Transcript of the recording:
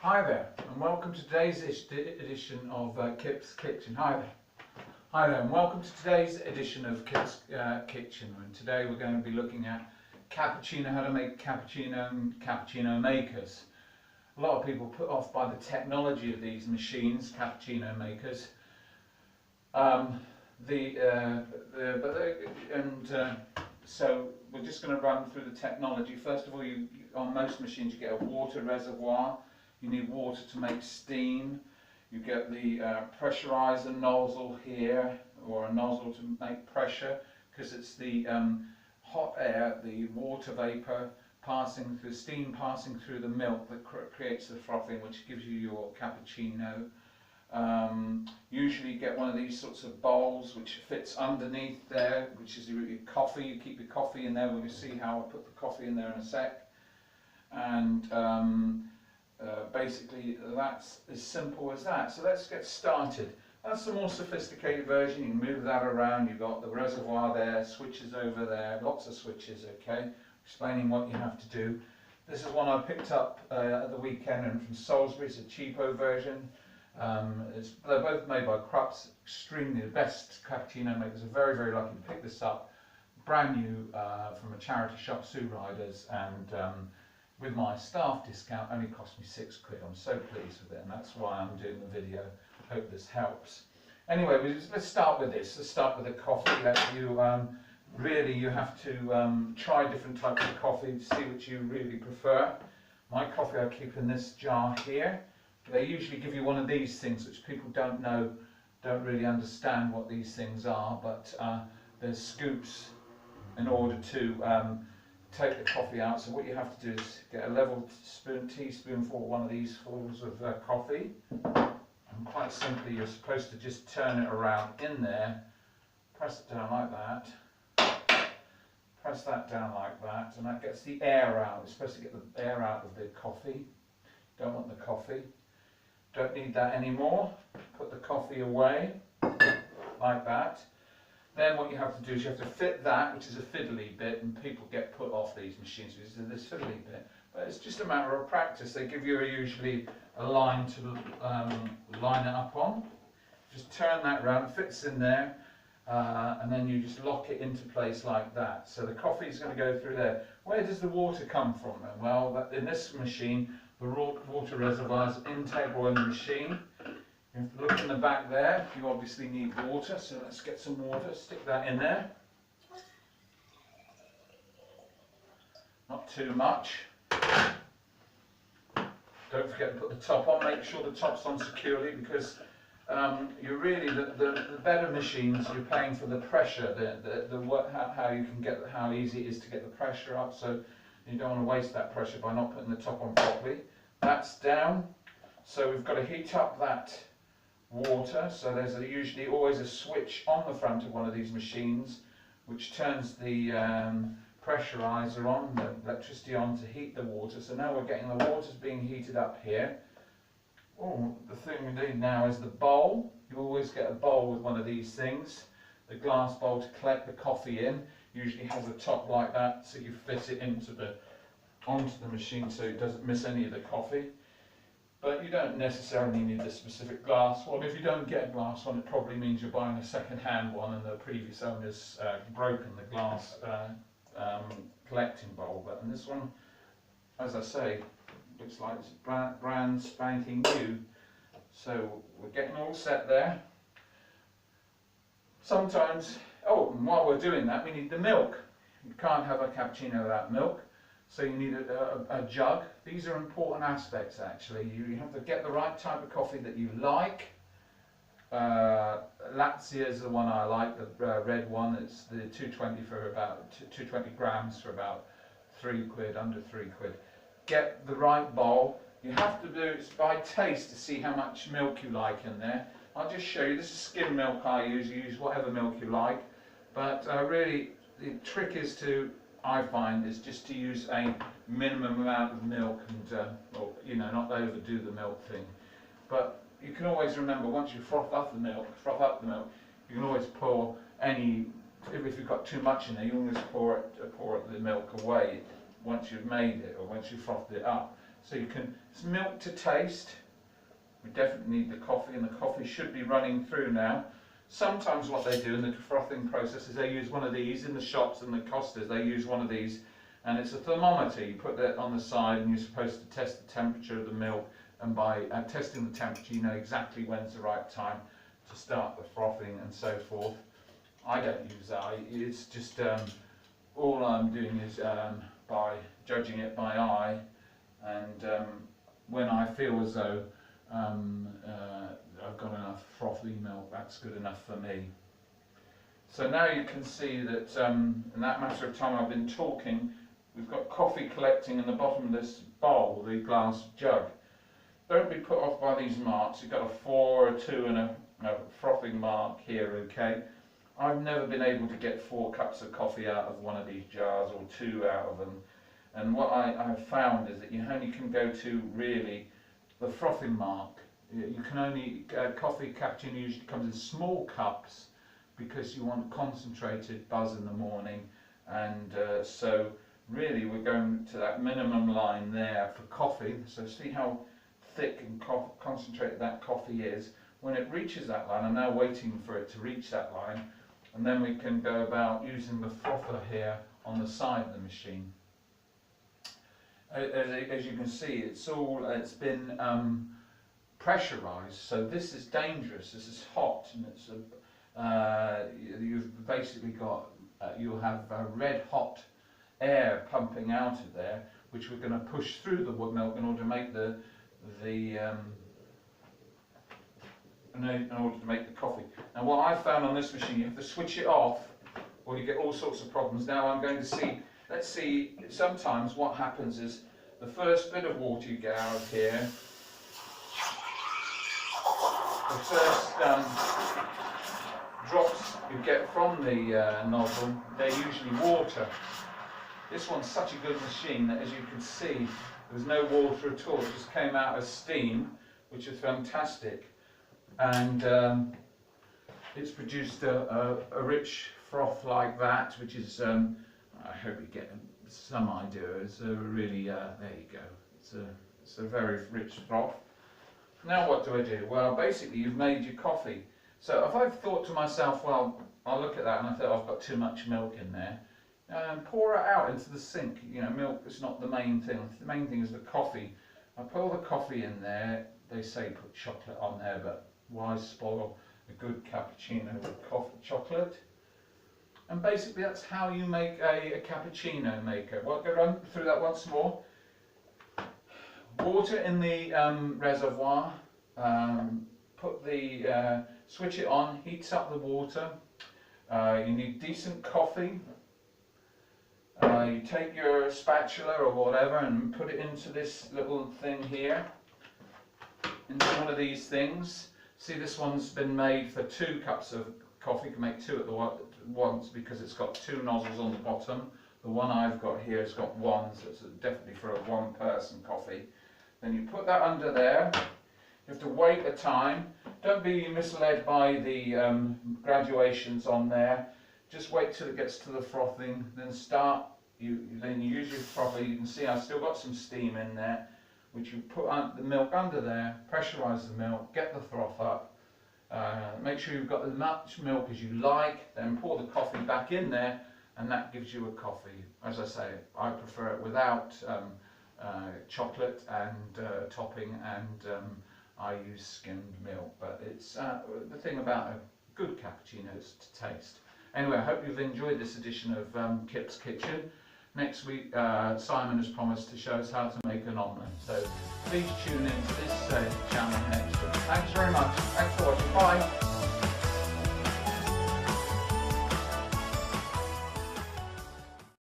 Hi there, and welcome to today's edition of Kip's Kitchen. Hi there, and welcome to today's edition of Kip's Kitchen. And today we're going to be looking at cappuccino, how to make cappuccino and cappuccino makers. A lot of people put off by the technology of these machines, cappuccino makers. So we're just going to run through the technology. First of all, on most machines you get a water reservoir. You need water to make steam. You get the pressurizer nozzle here, or a nozzle to make pressure, because it's the hot air, the water vapor passing through, steam passing through the milk that creates the frothing, which gives you your cappuccino. Usually you get one of these sorts of bowls which fits underneath there, which is your coffee. You keep your coffee in there. We'll see how I put the coffee in there in a sec. And basically that's as simple as that. So let's get started. That's the more sophisticated version. You can move that around. You've got the reservoir there, switches over there, lots of switches, okay, explaining what you have to do. This is one I picked up at the weekend and from Salisbury. It's a cheapo version. They're both made by Krupp's, extremely the best cappuccino makers. Are very, very lucky to pick this up. Brand new from a charity shop, Sue Riders, and with my staff discount only cost me £6. I'm so pleased with it, and that's why I'm doing the video. Hope this helps. Anyway, let's start with this. Let's start with the coffee. Really you have to try different types of coffee to see which you really prefer. My coffee I keep in this jar here. They usually give you one of these things, which people don't really understand what these things are, but there's scoops in order to take the coffee out. So what you have to do is get a level teaspoonful, one of these fuls of coffee, and quite simply you're supposed to just turn it around in there, press it down like that, press that down like that, and that gets the air out. It's supposed to get the air out of the coffee. Don't want the coffee. Don't need that anymore. Put the coffee away like that. Then what you have to do is you have to fit that, which is a fiddly bit, and people get put off these machines because of this fiddly bit. But it's just a matter of practice. They give you usually a line to line it up on. Just turn that around, it fits in there, and then you just lock it into place like that. So the coffee is going to go through there. Where does the water come from then? Well, in this machine, the water reservoir is integral in the machine. You have to look in the back there. You obviously need water, so let's get some water, stick that in there. Not too much. Don't forget to put the top on. Make sure the top's on securely, because you're really the better machines. You're paying for the pressure, how easy it is to get the pressure up. So you don't want to waste that pressure by not putting the top on properly. That's down. So we've got to heat up that water. So there's usually always a switch on the front of one of these machines which turns the pressurizer on, the electricity on, to heat the water. So now we're getting the water's being heated up here. Oh, the thing we need now is the bowl. You always get a bowl with one of these things. The glass bowl to collect the coffee in. Usually has a top like that, so you fit it onto the machine so it doesn't miss any of the coffee. But you don't necessarily need the specific glass one. If you don't get a glass one, it probably means you're buying a second-hand one and the previous owner's broken the glass collecting bowl. But in this one, as I say, looks like it's brand spanking new. So we're getting all set there. Sometimes, and while we're doing that, we need the milk. You can't have a cappuccino without milk. So you need a jug. These are important aspects actually. You have to get the right type of coffee that you like. Lazia is the one I like, the red one. It's the 220 for about 220 grams for about £3, under £3. Get the right bowl. You have to do it by taste to see how much milk you like in there. I'll just show you. This is skim milk I use. You use whatever milk you like. But really, the trick is I find is just to use a minimum amount of milk and not overdo the milk thing. But you can always remember, once you froth up the milk, you can always pour any. If you've got too much in there, you always pour the milk away once you've made it or once you've frothed it up. So you can, it's milk to taste. We definitely need the coffee, and the coffee should be running through now. Sometimes what they do in the frothing process is they use one of these in the shops and the Costas. They use one of these, and it's a thermometer. You put that on the side, and you're supposed to test the temperature of the milk. And by testing the temperature, you know exactly when's the right time to start the frothing and so forth. I don't use that. It's just all I'm doing is by judging it by eye, and when I feel as though I've got enough frothy milk, that's good enough for me. So now you can see that in that matter of time I've been talking, we've got coffee collecting in the bottom of this bowl, the glass jug. Don't be put off by these marks. You've got a 4, a 2 and a frothing mark here, okay? I've never been able to get 4 cups of coffee out of one of these jars, or 2 out of them. And what I've found is that you only can go to really the frothing mark. You can only, coffee cappuccino usually comes in small cups because you want concentrated buzz in the morning, and so really we're going to that minimum line there for coffee. So see how thick and concentrated that coffee is. When it reaches that line, I'm now waiting for it to reach that line, and then we can go about using the frother here on the side of the machine. As you can see, it's been pressurized, so this is dangerous. This is hot, and it's you've basically got you'll have red hot air pumping out of there, which we're going to push through the milk in order to make in order to make the coffee. Now what I found on this machine, you have to switch it off or you get all sorts of problems. Now I'm going to see, let's see, sometimes what happens is the first bit of water you get out of here, the first drops you get from the nozzle, they're usually water. This one's such a good machine that, as you can see, there was no water at all. It just came out as steam, which is fantastic. And it's produced a rich froth like that, which is, I hope you get some idea. It's a really, there you go. It's a very rich froth. Now what do? Well, basically you've made your coffee. So if I've thought to myself, well, I'll look at that and I thought I've got too much milk in there, pour it out into the sink. You know, milk is not the main thing. The main thing is the coffee. I pour the coffee in there. They say put chocolate on there, but why spoil a good cappuccino with chocolate? And basically that's how you make a cappuccino maker. Well, go run through that once more. Water in the reservoir. Put the switch it on. Heats up the water. You need decent coffee. You take your spatula or whatever and put it into this little thing here, into one of these things. See, this one's been made for 2 cups of coffee. You can make 2 at once because it's got 2 nozzles on the bottom. The one I've got here has got 1, so it's definitely for a 1-person coffee. Then you put that under there. You have to wait a time. Don't be misled by the graduations on there. Just wait till it gets to the frothing, then start. Then you use your frother. You can see I've still got some steam in there, which you put the milk under there, pressurise the milk, get the froth up. Make sure you've got as much milk as you like. Then pour the coffee back in there, and that gives you a coffee. As I say, I prefer it without chocolate and topping, and I use skimmed milk. But it's the thing about a good cappuccino is to taste. Anyway, I hope you've enjoyed this edition of Kip's Kitchen. Next week, Simon has promised to show us how to make an omelette. So please tune in to this channel next week. Thanks very much. Thanks for watching. Bye.